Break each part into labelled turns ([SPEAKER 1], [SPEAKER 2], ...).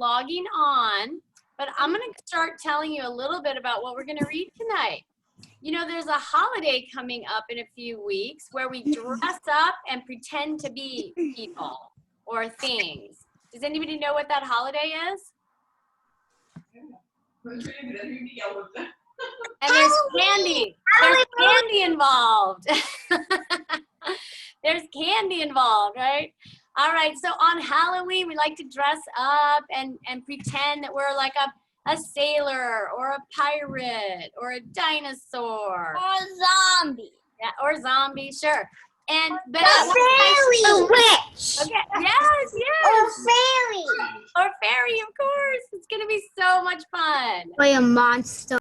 [SPEAKER 1] logging on, but I'm going to start telling you a little bit about what we're going to read tonight. You know, there's a holiday coming up in a few weeks where we dress up and pretend to be people or things. Does anybody know what that holiday is? And there's candy. There's candy involved. There's candy involved, right? All right, so on Halloween, we like to dress up and pretend that we're like a sailor or a pirate or a dinosaur.
[SPEAKER 2] Or a zombie.
[SPEAKER 1] Yeah, or zombie, sure. And but
[SPEAKER 2] a fairy. A witch.
[SPEAKER 1] Okay, yes.
[SPEAKER 2] Or fairy.
[SPEAKER 1] Or fairy, of course. It's going to be so much fun.
[SPEAKER 3] Or a monster.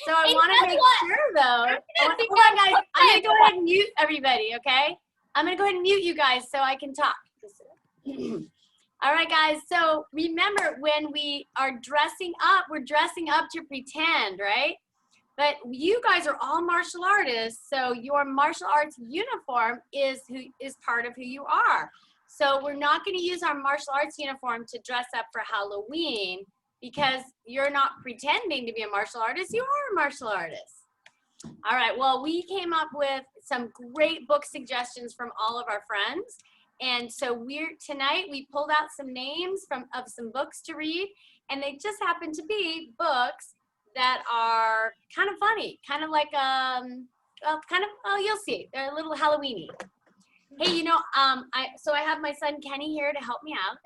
[SPEAKER 1] So I want to make sure, though. Hold on, guys. I'm going to go ahead and mute everybody, okay? I'm going to go ahead and mute you guys so I can talk. All right, guys. So remember, when we are dressing up, we're dressing up to pretend, right? But you guys are all martial artists, so your martial arts uniform is part of who you are. So we're not going to use our martial arts uniform to dress up for Halloween because you're not pretending to be a martial artist. You are a martial artist. All right, well, we came up with some great book suggestions from all of our friends. And so tonight we pulled out some names of some books to read, and they just happen to be books that are kind of funny, kind of like, you'll see. They're a little Halloween-y. Hey, you know, so I have my son Kenny here to help me out,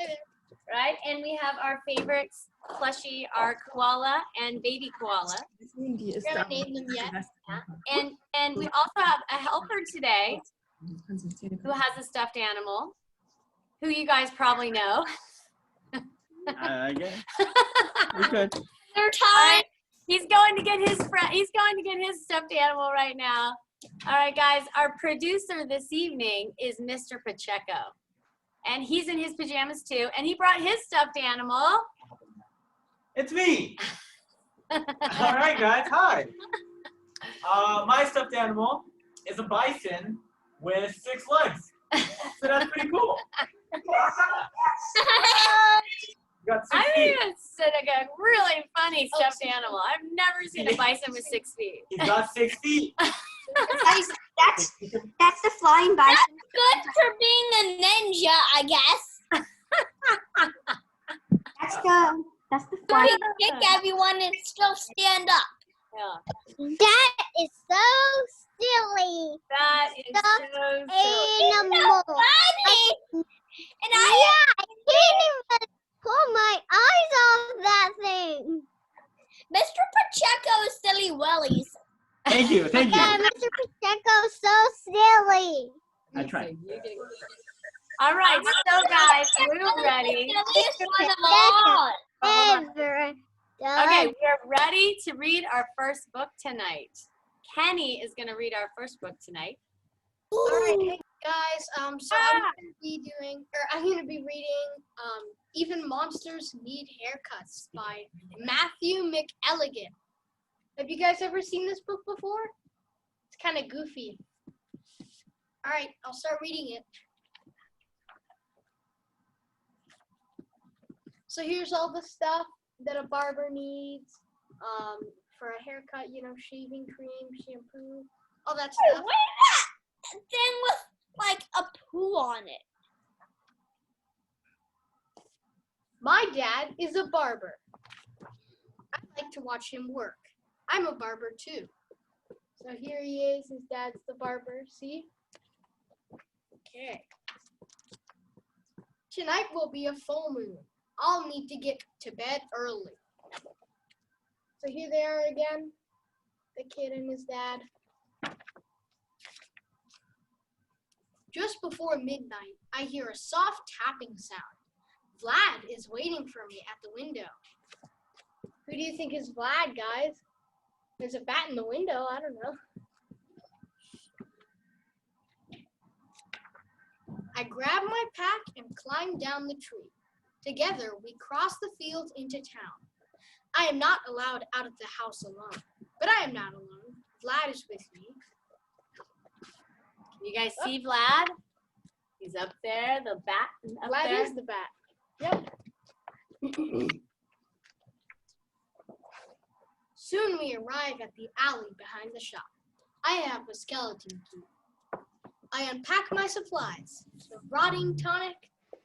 [SPEAKER 1] right? And we have our favorites, plushie, our koala and baby koala.
[SPEAKER 2] We haven't named them yet.
[SPEAKER 1] Yeah. And we also have a helper today who has a stuffed animal, who you guys probably know.
[SPEAKER 4] I guess. We could.
[SPEAKER 2] They're tired.
[SPEAKER 1] He's going to get his stuffed animal right now. All right, guys, our producer this evening is Mr. Pacheco. And he's in his pajamas too, and he brought his stuffed animal.
[SPEAKER 4] It's me. All right, guys, hi. My stuffed animal is a bison with 6 legs. So that's pretty cool. Got 6
[SPEAKER 1] I
[SPEAKER 4] feet.
[SPEAKER 1] think it's a really funny stuffed animal. I've never seen a bison with 6 feet.
[SPEAKER 4] He's got 6 feet.
[SPEAKER 3] That's the flying bison.
[SPEAKER 2] Good for being a ninja, I guess.
[SPEAKER 3] That's the
[SPEAKER 2] You
[SPEAKER 3] flying.
[SPEAKER 2] can kick everyone and still stand up.
[SPEAKER 1] Yeah.
[SPEAKER 2] That is so silly.
[SPEAKER 1] That is so silly.
[SPEAKER 2] Animal. So funny. And I can't even pull my eyes off that thing. Mr. Pacheco's silly willies.
[SPEAKER 4] Thank you.
[SPEAKER 2] Yeah, Mr. Pacheco's so silly.
[SPEAKER 4] I tried.
[SPEAKER 1] All right, so guys, we're ready.
[SPEAKER 2] Ever.
[SPEAKER 1] Okay, we're ready to read our first book tonight. Kenny is going to read our first book tonight.
[SPEAKER 5] All right, hey guys. So I'm going to be reading Even Monsters Need Haircuts by Matthew McElligott. Have you guys ever seen this book before? It's kind of goofy. All right, I'll start reading it. So here's all the stuff that a barber needs for a haircut, you know, shaving cream, shampoo, all that stuff.
[SPEAKER 2] Wait, that thing with like a poo on it.
[SPEAKER 5] My dad is a barber. I like to watch him work. I'm a barber too. So here he is, his dad's the barber, see? Okay. Tonight will be a full moon. I'll need to get to bed early. So here they are again, the kid and his dad. Just before midnight, I hear a soft tapping sound. Vlad is waiting for me at the window. Who do you think is Vlad, guys? There's a bat in the window, I don't know. I grab my pack and climb down the tree. Together, we cross the fields into town. I am not allowed out of the house alone, but I am not alone. Vlad is with me.
[SPEAKER 1] Can you guys see Vlad? He's up there, the bat up
[SPEAKER 5] Vlad
[SPEAKER 1] there.
[SPEAKER 5] is the bat. Yep. Soon we arrive at the alley behind the shop. I have a skeleton key. I unpack my supplies. The rotting tonic,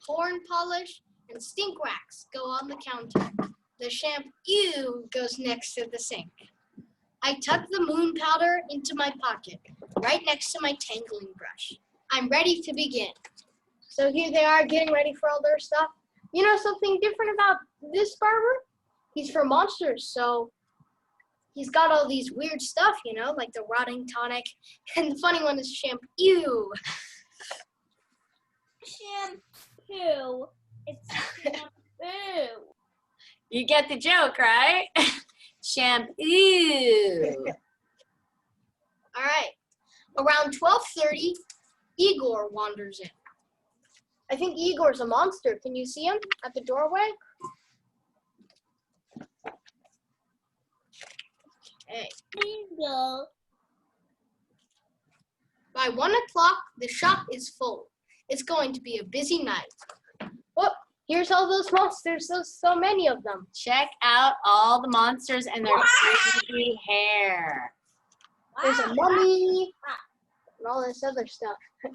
[SPEAKER 5] horn polish, and stink wax go on the counter. The shampoo goes next to the sink. I tuck the moon powder into my pocket, right next to my tangling brush. I'm ready to begin. So here they are getting ready for all their stuff. You know something different about this barber? He's for monsters, so he's got all these weird stuff, you know, like the rotting tonic. And the funny one is shampoo.
[SPEAKER 2] Shampoo. It's shampoo.
[SPEAKER 1] You get the joke, right? Shampoo.
[SPEAKER 5] All right. Around 12:30, Igor wanders in. I think Igor's a monster. Can you see him at the doorway? Okay.
[SPEAKER 2] Bingo.
[SPEAKER 5] By 1 o'clock, the shop is full. It's going to be a busy night. Oh, here's all those monsters. So many of them.
[SPEAKER 1] Check out all the monsters and their crazy hair.
[SPEAKER 5] There's a mummy and all this other stuff.
[SPEAKER 2] It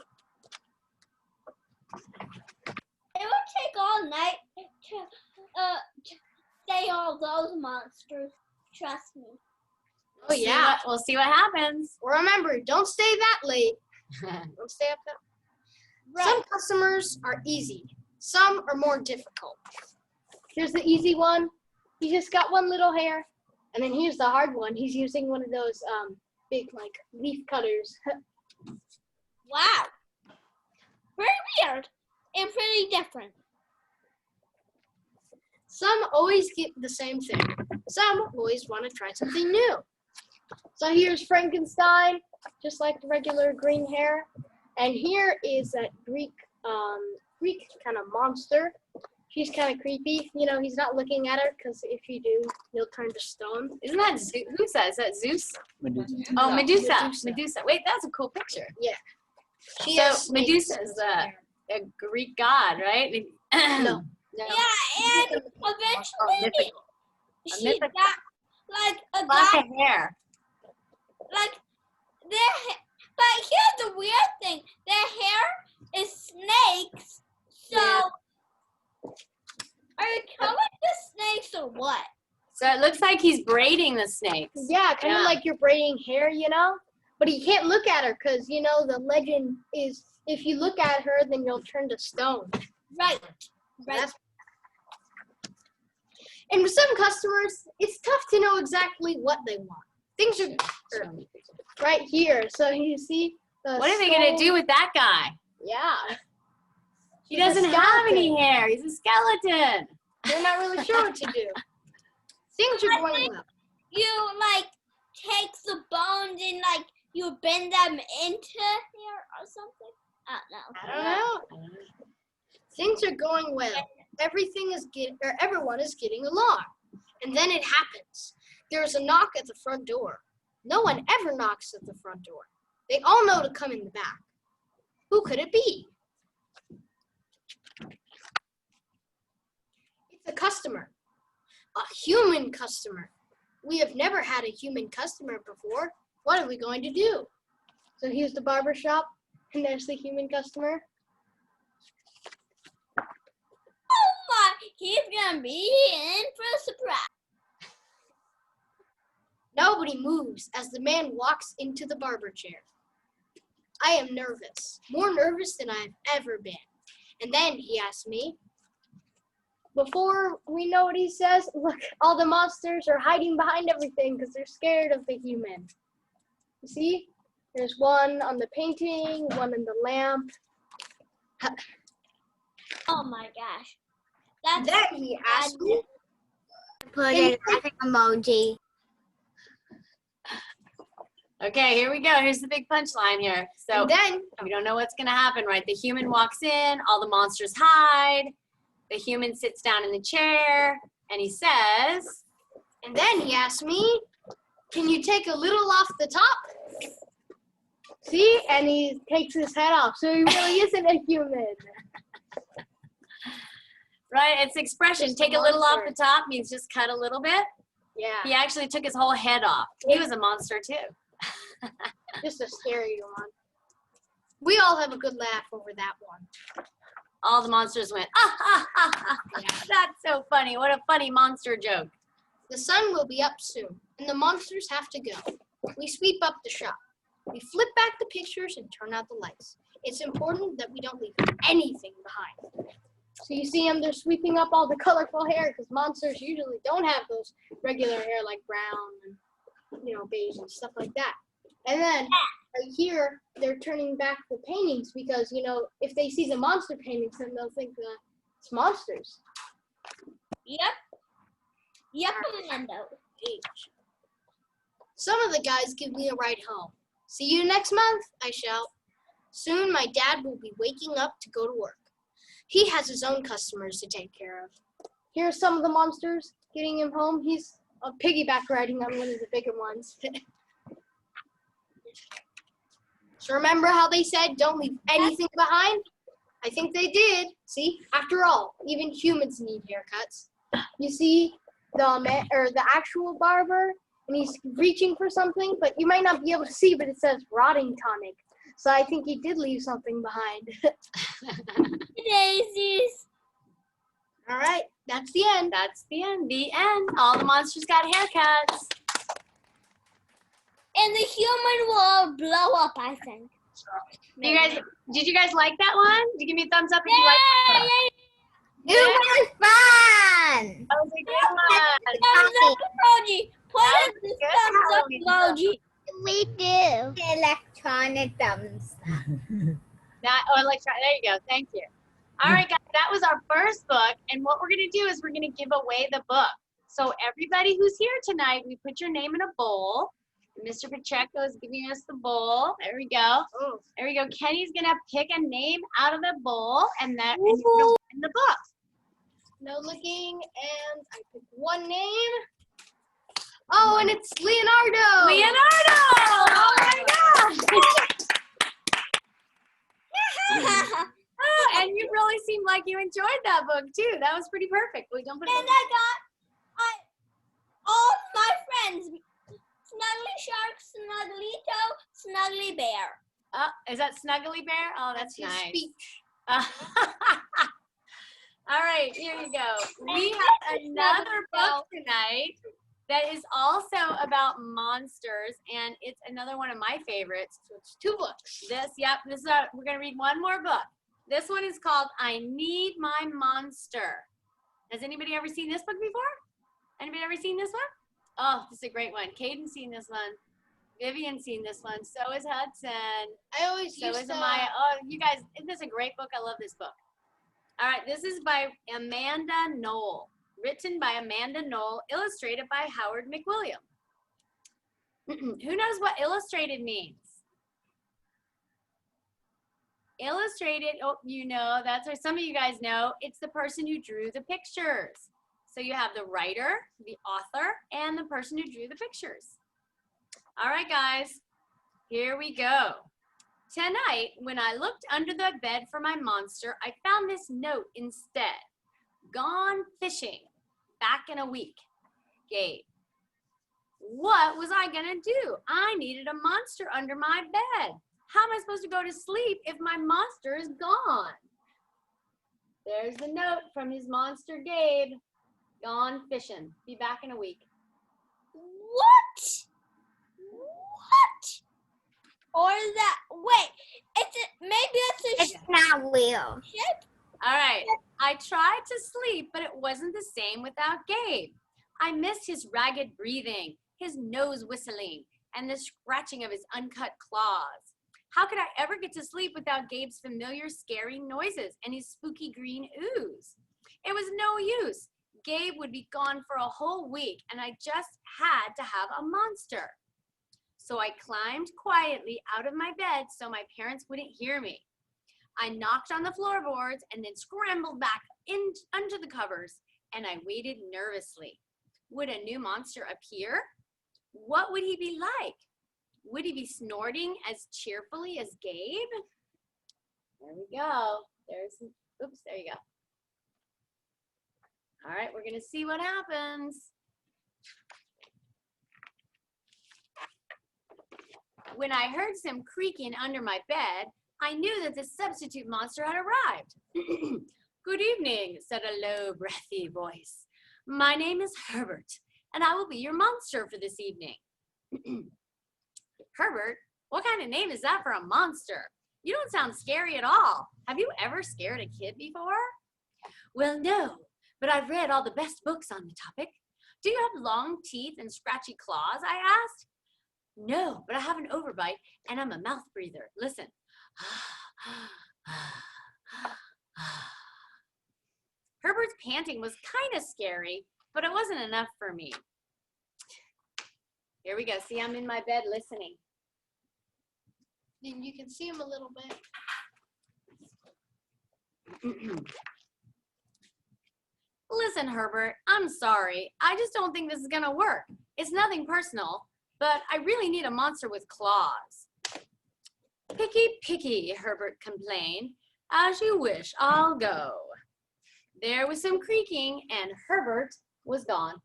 [SPEAKER 2] would take all night to say all those monsters. Trust me.
[SPEAKER 5] Oh yeah.
[SPEAKER 1] We'll see what happens.
[SPEAKER 5] Remember, don't stay that late. Don't stay up that.
[SPEAKER 2] Right.
[SPEAKER 5] Some customers are easy. Some are more difficult. Here's the easy one. He just got one little hair. And then here's the hard one. He's using one of those big like leaf cutters.
[SPEAKER 2] Wow. Very weird and pretty different.
[SPEAKER 5] Some always get the same thing. Some always want to try something new. So here's Frankenstein, just like the regular green hair. And here is that Greek kind of monster. She's kind of creepy. You know, he's not looking at her because if you do, he'll turn to stone.
[SPEAKER 1] Isn't that who's that? Is that Zeus?
[SPEAKER 4] Medusa.
[SPEAKER 1] Oh, Medusa.
[SPEAKER 5] Medusa.
[SPEAKER 1] Medusa. Wait, that's a cool picture.
[SPEAKER 5] She
[SPEAKER 1] So
[SPEAKER 5] has
[SPEAKER 1] Medusa
[SPEAKER 5] snakes
[SPEAKER 1] is
[SPEAKER 5] in her hair.
[SPEAKER 1] a Greek god, right?
[SPEAKER 5] No.
[SPEAKER 2] Yeah, and eventually
[SPEAKER 1] mythical.
[SPEAKER 2] she
[SPEAKER 1] mythical.
[SPEAKER 2] got like a
[SPEAKER 1] Lots
[SPEAKER 2] guy
[SPEAKER 1] of hair.
[SPEAKER 2] like but here's the weird thing. Their hair is snakes. So
[SPEAKER 1] Yeah.
[SPEAKER 2] are you killing the snakes or what?
[SPEAKER 1] So it looks like he's braiding the snakes.
[SPEAKER 5] Yeah, kind of
[SPEAKER 1] Yeah.
[SPEAKER 5] like you're braiding hair, you know? But he can't look at her because, you know, the legend is if you look at her, then you'll turn to stone.
[SPEAKER 2] Right.
[SPEAKER 5] That's- And with some customers, it's tough to know exactly what they want. Things are right here. So you see the
[SPEAKER 1] What are they going to do with that guy?
[SPEAKER 5] Yeah.
[SPEAKER 1] He
[SPEAKER 5] He's a
[SPEAKER 1] doesn't have any
[SPEAKER 5] skeleton.
[SPEAKER 1] hair. He's a skeleton.
[SPEAKER 5] They're not really sure what to do. Things are going well.
[SPEAKER 2] You like take the bones and like you bend them into here or something. I don't know.
[SPEAKER 5] I don't know. Things are going well. Everyone is getting along. And then it happens. There's a knock at the front door. No one ever knocks at the front door. They all know to come in the back. Who could it be? It's a customer. A human customer. We have never had a human customer before. What are we going to do? So here's the barber shop, and there's the human customer.
[SPEAKER 2] Oh my, he's gonna be in for a surprise.
[SPEAKER 5] Nobody moves as the man walks into the barber chair. I am nervous, more nervous than I've ever been. And then he asks me, before we know what he says, look, all the monsters are hiding behind everything because they're scared of the human. You see? There's one on the painting, one in the lamp.
[SPEAKER 2] Oh my gosh. That's
[SPEAKER 5] Then he asked me,
[SPEAKER 3] Put a laughing emoji.
[SPEAKER 1] Okay, here we go. Here's the big punchline here. So
[SPEAKER 5] and then
[SPEAKER 1] we don't know what's going to happen, right? The human walks in, all the monsters hide. The human sits down in the chair, and he says,
[SPEAKER 5] he asked me, can you take a little off the top? See? And he takes his head off. So he really isn't a human.
[SPEAKER 1] Right? It's expression.
[SPEAKER 5] Just
[SPEAKER 1] Take
[SPEAKER 5] a
[SPEAKER 1] a little off
[SPEAKER 5] monster.
[SPEAKER 1] the top means just cut a little bit.
[SPEAKER 5] Yeah.
[SPEAKER 1] He actually took his whole head off. He was a monster too.
[SPEAKER 5] Just a scary one. We all have a good laugh over that one.
[SPEAKER 1] All the monsters went, ah, ah, ah, ah. That's so funny. What a funny monster joke.
[SPEAKER 5] The sun will be up soon, and the monsters have to go. We sweep up the shop. We flip back the pictures and turn out the lights. It's important that we don't leave anything behind. So you see them, they're sweeping up all the colorful hair because monsters usually don't have those regular hair like brown and, you know, beige and stuff like that. And then right here, they're turning back the paintings because, you know, if they see the monster paintings, then they'll think that it's monsters.
[SPEAKER 2] Yep, Amanda.
[SPEAKER 5] Some of the guys give me a ride home. See you next month, I shout. Soon my dad will be waking up to go to work. He has his own customers to take care of. Here's some of the monsters getting him home. He's a piggyback riding on one of the bigger ones. So remember how they said don't leave anything behind? I think they did. See, after all, even humans need haircuts. You see the actual barber, and he's reaching for something, but you might not be able to see, but it says rotting tonic. So I think he did leave something behind.
[SPEAKER 2] Daisies.
[SPEAKER 5] All right, that's the end.
[SPEAKER 1] That's the end. The end. All the monsters got haircuts.
[SPEAKER 2] And the human will blow up, I think.
[SPEAKER 1] Did you guys like that one? Did you give me a thumbs up if you liked that one?
[SPEAKER 3] It was fun.
[SPEAKER 1] That was a good one.
[SPEAKER 2] Thumbs up emoji. Put
[SPEAKER 1] That
[SPEAKER 2] up
[SPEAKER 1] was
[SPEAKER 2] the
[SPEAKER 1] good.
[SPEAKER 2] thumbs up
[SPEAKER 1] Halloween
[SPEAKER 2] emoji. We do.
[SPEAKER 3] Electronic thumbs.
[SPEAKER 1] There you go. Thank you. All right, guys, that was our first book. And what we're going to do is we're going to give away the book. So everybody who's here tonight, we put your name in a bowl. Mr. Pacheco is giving us the bowl. There we go.
[SPEAKER 5] Oh.
[SPEAKER 1] There we go. Kenny's going to pick a name out of the bowl, and you're going to win the book.
[SPEAKER 5] No looking, and I picked one name. Oh, and it's Leonardo.
[SPEAKER 1] Leonardo! Oh, my gosh! Oh, and you really seemed like you enjoyed that book, too. That was pretty perfect. Wait, don't put it
[SPEAKER 2] And I got all my friends. Snuggly Shark, Snuggly Toe, Snuggly Bear.
[SPEAKER 1] Oh, is that Snuggly Bear? Oh, that's
[SPEAKER 5] his
[SPEAKER 1] nice.
[SPEAKER 5] speech.
[SPEAKER 1] All right, here you go. We have another book tonight that is also about monsters, and it's another one of my favorites.
[SPEAKER 5] So it's two books.
[SPEAKER 1] We're going to read one more book. This one is called I Need My Monster. Has anybody ever seen this book before? Anybody ever seen this one? Oh, this is a great one. Caden's seen this one. Vivian's seen this one. So is Hudson.
[SPEAKER 5] I always
[SPEAKER 1] So
[SPEAKER 5] used
[SPEAKER 1] is
[SPEAKER 5] to.
[SPEAKER 1] Amaya. Oh, you guys, isn't this a great book? I love this book. All right, this is by Amanda Knoll. Written by Amanda Knoll, illustrated by Howard McWilliam. Who knows what illustrated means? Illustrated, oh, you know, that's what some of you guys know. It's the person who drew the pictures. So you have the writer, the author, and the person who drew the pictures. All right, guys, here we go. Tonight, when I looked under the bed for my monster, I found this note instead. Gone fishing. Back in a week. Gabe. What was I gonna do? I needed a monster under my bed. How am I supposed to go to sleep if my monster is gone? There's the note from his monster, Gabe. Gone fishing. Be back in a week.
[SPEAKER 2] What? Or is that? Wait, it's
[SPEAKER 3] Not real.
[SPEAKER 1] All right. I tried to sleep, but it wasn't the same without Gabe. I missed his ragged breathing, his nose whistling, and the scratching of his uncut claws. How could I ever get to sleep without Gabe's familiar scary noises and his spooky green ooze? It was no use. Gabe would be gone for a whole week, and I just had to have a monster. So I climbed quietly out of my bed so my parents wouldn't hear me. I knocked on the floorboards and then scrambled back under the covers, and I waited nervously. Would a new monster appear? What would he be like? Would he be snorting as cheerfully as Gabe? There we go. There you go. All right, we're gonna see what happens. When I heard some creaking under my bed, I knew that the substitute monster had arrived. Good evening, said a low, breathy voice. My name is Herbert, and I will be your monster for this evening. Herbert? What kind of name is that for a monster? You don't sound scary at all. Have you ever scared a kid before? Well, no, but I've read all the best books on the topic. Do you have long teeth and scratchy claws? I asked. No, but I have an overbite and I'm a mouth breather. Listen. Herbert's panting was kind of scary, but it wasn't enough for me. Here we go. See, I'm in my bed listening.
[SPEAKER 5] And you can see him a little bit.
[SPEAKER 1] Listen, Herbert, I'm sorry. I just don't think this is gonna work. It's nothing personal, but I really need a monster with claws. Picky, picky, Herbert complained. As you wish, I'll go. There was some creaking, and Herbert was gone.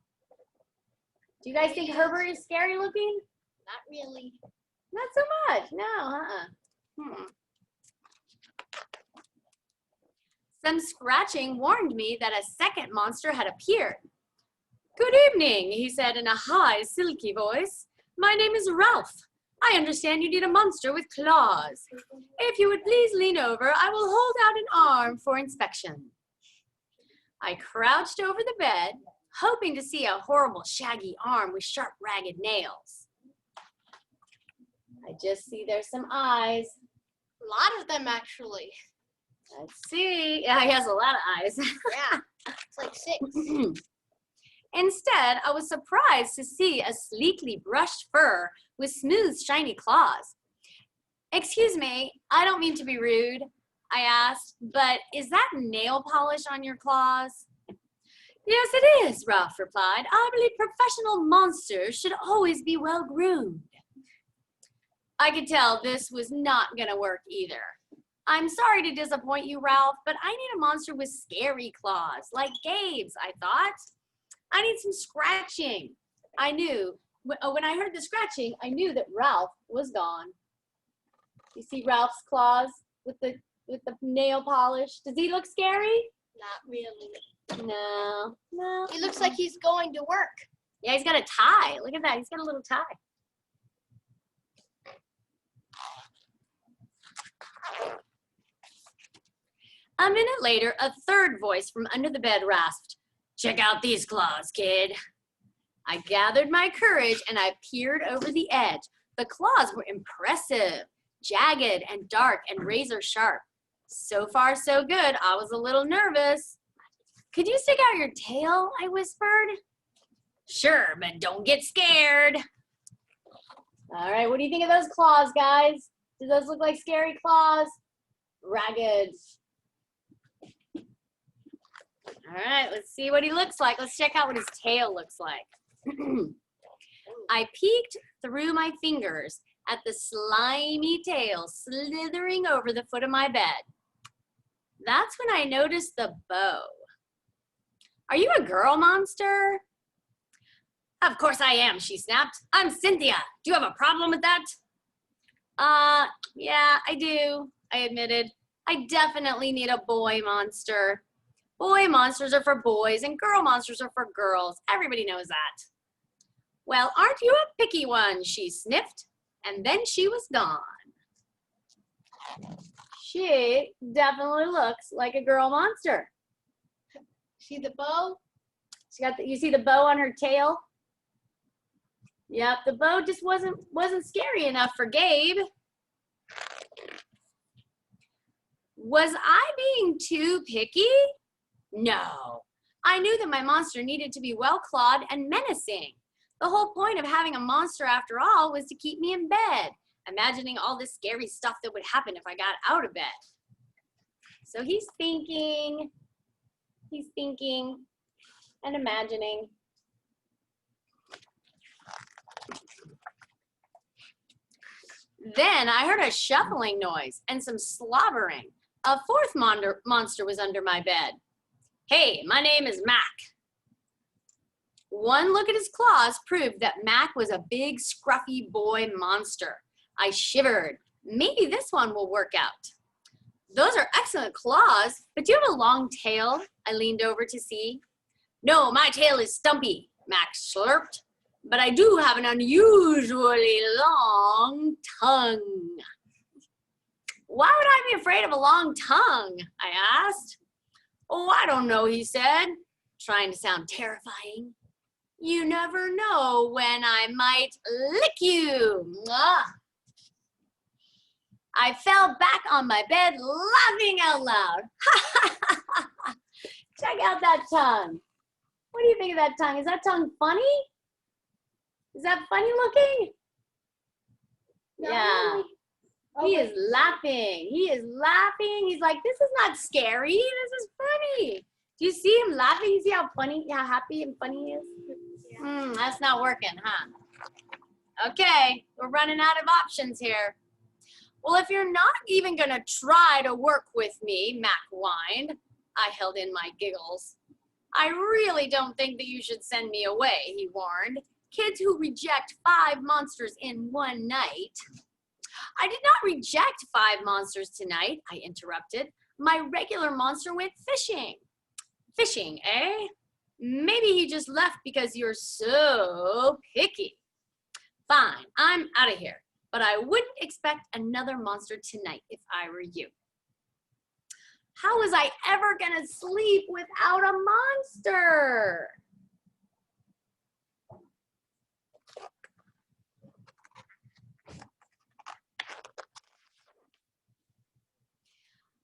[SPEAKER 1] Do you guys think Herbert is scary looking?
[SPEAKER 5] Not really.
[SPEAKER 1] Not so much, no, Some scratching warned me that a second monster had appeared. Good evening, he said in a high, silky voice. My name is Ralph. I understand you need a monster with claws. If you would please lean over, I will hold out an arm for inspection. I crouched over the bed, hoping to see a horrible, shaggy arm with sharp, ragged nails. I just see there's some eyes.
[SPEAKER 5] A lot of them, actually.
[SPEAKER 1] Let's see. Yeah, he has a lot of eyes.
[SPEAKER 5] Yeah, it's like 6.
[SPEAKER 1] Instead, I was surprised to see a sleekly brushed fur with smooth, shiny claws. Excuse me, I don't mean to be rude, I asked, but is that nail polish on your claws? Yes, it is, Ralph replied. I believe professional monsters should always be well groomed. I could tell this was not going to work either. I'm sorry to disappoint you, Ralph, but I need a monster with scary claws, like Gabe's, I thought. I need some scratching. I knew, when I heard the scratching, I knew that Ralph was gone. You see Ralph's claws with the nail polish? Does he look scary?
[SPEAKER 5] Not really.
[SPEAKER 1] No.
[SPEAKER 5] He looks like he's going to work.
[SPEAKER 1] Yeah, he's got a tie. Look at that. He's got a little tie. A minute later, a third voice from under the bed rasped, "Check out these claws, kid." I gathered my courage and I peered over the edge. The claws were impressive, jagged and dark and razor sharp. So far, so good. I was a little nervous. Could you stick out your tail? I whispered. Sure, but don't get scared. All right, what do you think of those claws, guys? Do those look like scary claws? Ragged. All right, let's see what he looks like. Let's check out what his tail looks like. I peeked through my fingers at the slimy tail slithering over the foot of my bed. That's when I noticed the bow. Are you a girl monster? Of course I am, she snapped. I'm Cynthia. Do you have a problem with that? Yeah, I do, I admitted. I definitely need a boy monster. Boy monsters are for boys and girl monsters are for girls. Everybody knows that. Well, aren't you a picky one? She sniffed, and then she was gone. She definitely looks like a girl monster.
[SPEAKER 5] See the bow?
[SPEAKER 1] She got you see the bow on her tail? Yep, the bow just wasn't scary enough for Gabe. Was I being too picky? No. I knew that my monster needed to be well-clawed and menacing. The whole point of having a monster, after all, was to keep me in bed, imagining all this scary stuff that would happen if I got out of bed. So he's thinking and imagining. Then I heard a shuffling noise and some slobbering. A fourth monster was under my bed. Hey, my name is Mac. One look at his claws proved that Mac was a big, scruffy boy monster. I shivered. Maybe this one will work out. Those are excellent claws, but do you have a long tail? I leaned over to see. No, my tail is stumpy, Mac slurped, but I do have an unusually long tongue. Why would I be afraid of a long tongue? I asked. Oh, I don't know, he said, trying to sound terrifying. You never know when I might lick you. Mwah. I fell back on my bed laughing out loud. Check out that tongue. What do you think of that tongue? Is that tongue funny? Is that funny looking?
[SPEAKER 5] No.
[SPEAKER 1] Yeah. He is laughing. He is laughing. He's like, this is not scary. This is funny. Do you see him laughing? You see how funny, how happy and funny he is? That's not working, huh? Okay, we're running out of options here. Well, if you're not even gonna try to work with me, Mac whined. I held in my giggles. I really don't think that you should send me away, he warned. Kids who reject 5 monsters in one night. I did not reject 5 monsters tonight, I interrupted. My regular monster went fishing. Fishing, eh? Maybe he just left because you're so picky. Fine, I'm out of here. But I wouldn't expect another monster tonight if I were you. How was I ever gonna sleep without a monster?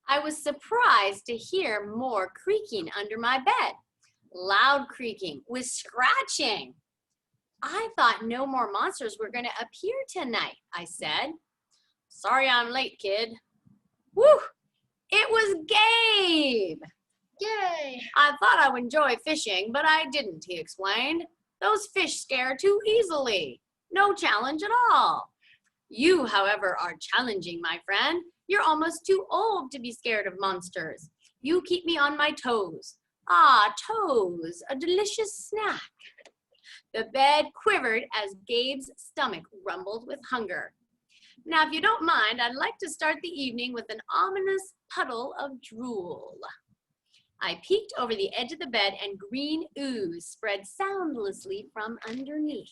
[SPEAKER 1] I was surprised to hear more creaking under my bed. Loud creaking with scratching. I thought no more monsters were going to appear tonight, I said. Sorry I'm late, kid. Woo! It was Gabe!
[SPEAKER 5] Yay!
[SPEAKER 1] I thought I would enjoy fishing, but I didn't, he explained. Those fish scare too easily. No challenge at all. You, however, are challenging, my friend. You're almost too old to be scared of monsters. You keep me on my toes. Ah, toes, a delicious snack. The bed quivered as Gabe's stomach rumbled with hunger. Now, if you don't mind, I'd like to start the evening with an ominous puddle of drool. I peeked over the edge of the bed and green ooze spread soundlessly from underneath.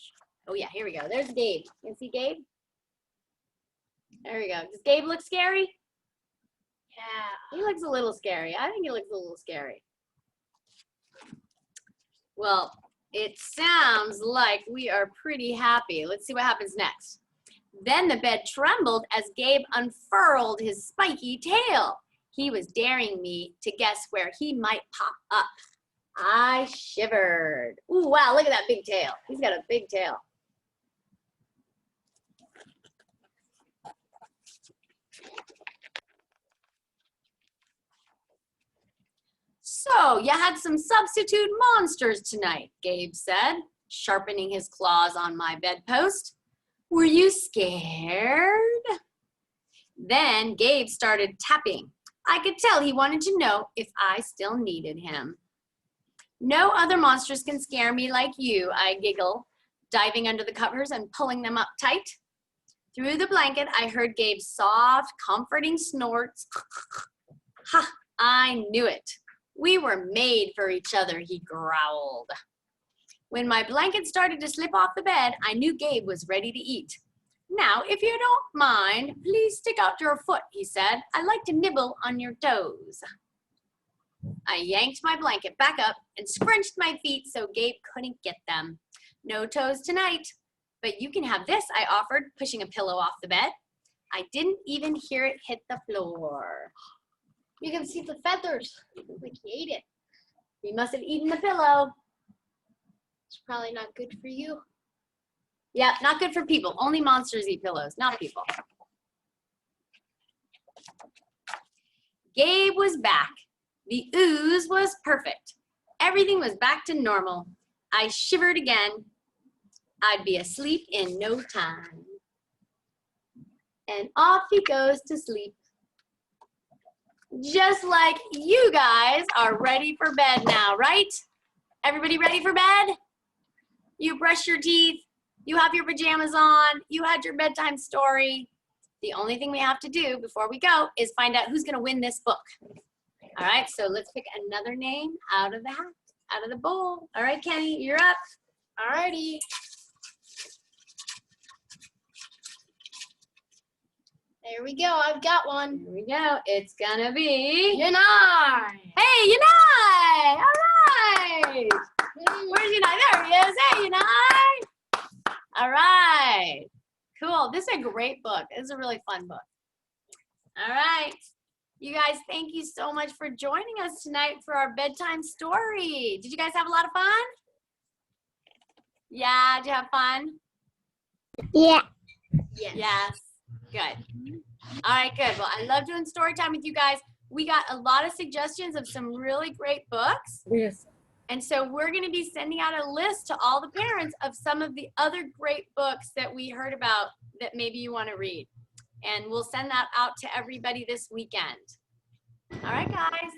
[SPEAKER 1] Oh yeah, here we go. There's Gabe. You can see Gabe? There we go. Does Gabe look scary?
[SPEAKER 5] Yeah.
[SPEAKER 1] He looks a little scary. I think he looks a little scary. Well, it sounds like we are pretty happy. Let's see what happens next. Then the bed trembled as Gabe unfurled his spiky tail. He was daring me to guess where he might pop up. I shivered. Ooh, wow, look at that big tail. He's got a big tail. So, you had some substitute monsters tonight, Gabe said, sharpening his claws on my bedpost. Were you scared? Then Gabe started tapping. I could tell he wanted to know if I still needed him. No other monsters can scare me like you, I giggled, diving under the covers and pulling them up tight. Through the blanket, I heard Gabe's soft, comforting snorts. Ha, I knew it. We were made for each other, he growled. When my blanket started to slip off the bed, I knew Gabe was ready to eat. Now, if you don't mind, please stick out your foot, he said. I like to nibble on your toes. I yanked my blanket back up and scrunched my feet so Gabe couldn't get them. No toes tonight, but you can have this, I offered, pushing a pillow off the bed. I didn't even hear it hit the floor.
[SPEAKER 5] You can see the feathers. Like he ate it.
[SPEAKER 1] He must have eaten the pillow.
[SPEAKER 5] It's probably not good for you.
[SPEAKER 1] Yeah, not good for people. Only monsters eat pillows, not people. Gabe was back. The ooze was perfect. Everything was back to normal. I shivered again. I'd be asleep in no time. And off he goes to sleep. Just like you guys are ready for bed now, right? Everybody ready for bed? you brush your teeth, you have your pajamas on, you had your bedtime story. The only thing we have to do before we go is find out who's gonna win this book. All right, so let's pick another name out of the hat, out of the bowl. All right, Kenny, you're up.
[SPEAKER 5] Alrighty. There we go. I've got one.
[SPEAKER 1] Here we go. It's gonna be
[SPEAKER 5] Yanai.
[SPEAKER 1] Hey, Yanai! All right. Where's Yanai? There he is. Hey, Yanai! All right. Cool. This is a great book. This is a really fun book. All right. You guys, thank you so much for joining us tonight for our bedtime story. Did you guys have a lot of fun? Yeah, did you have fun?
[SPEAKER 3] Yeah.
[SPEAKER 5] Yes.
[SPEAKER 1] Yes. Good. All right, good. Well, I love doing story time with you guys. We got a lot of suggestions of some really great books.
[SPEAKER 3] Yes.
[SPEAKER 1] And so we're going to be sending out a list to all the parents of some of the other great books that we heard about that maybe you want to read. And we'll send that out to everybody this weekend. All right, guys.